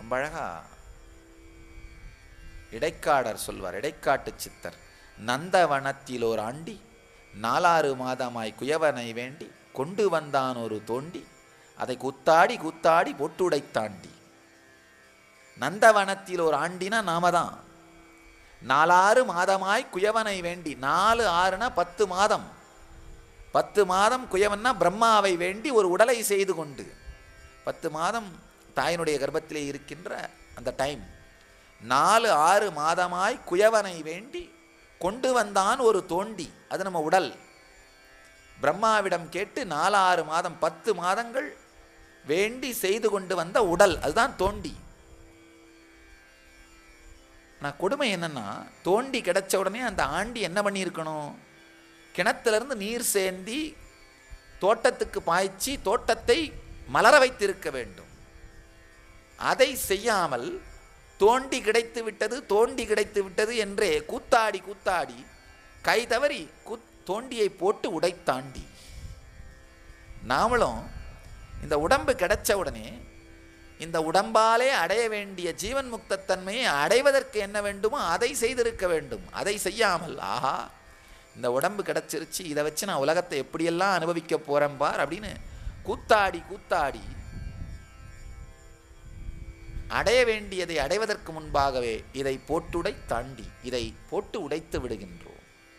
ரொம்ப அழகா இடைக்காடர் சொல்வார், இடைக்காட்டு சித்தர். நந்தவனத்திலோர் ஆண்டி 4 மாதமாய் குயவனை வேண்டி கொண்டு வந்தான் ஒரு தோண்டி அதை குத்தாடி குத்தாடி பொட்டுடை தாண்டி. நந்தவனத்தில் ஒரு ஆண்டினா நாம தான். 4 மாதமாய் குயவனை வேண்டி, 4 6னா 10 மாதம், 10 மாதம் குயவன்னா பிரம்மாவை வேண்டி ஒரு உடலை செய்து கொண்டு 10 மாதம் தாயினுடைய கர்ப்பத்திலே இருக்கின்ற அந்த டைம். 4 6 மாதமாய் குயவனை வேண்டி கொண்டு வந்தான் ஒரு தோண்டி, அது நம்ம உடல். பிரம்மாவிடம் கேட்டு 4 6 மாதம் 10 மாதங்கள் வேண்டி செய்து கொண்டு வந்த உடல், அதுதான் தோண்டி. நான் கொடுமை என்னன்னா, தோண்டி கிடைச்ச உடனே அந்த ஆண்டி என்ன பண்ணியிருக்கணும், கிணத்திலிருந்து நீர் சேந்தி தோட்டத்துக்கு பாய்ச்சி தோட்டத்தை மலர வைத்திருக்க வேண்டும். அதை செய்யாமல் தோண்டி கிடைத்து விட்டது, தோண்டி கிடைத்து விட்டது என்றே கூத்தாடி கூத்தாடி கை தவறி தோண்டியை போட்டு உடைத்தாண்டி. நாமளும் இந்த உடம்பு கிடைச்ச உடனே இந்த உடம்பாலே அடைய வேண்டிய ஜீவன் முக்தத்தன்மையை அடைவதற்கு என்ன வேண்டுமோ அதை செய்திருக்க வேண்டும். அதை செய்யாமல், ஆஹா இந்த உடம்பு கிடைச்சிருச்சு, இதை வச்சு நான் உலகத்தை எப்படியெல்லாம் அனுபவிக்க போறேன் பார் அப்படின்னு கூத்தாடி கூத்தாடி அடைய வேண்டியதை அடைவதற்கு முன்பாகவே இதை போட்டுடை தாண்டி, இதை போட்டு உடைத்து விடுகின்றோம்.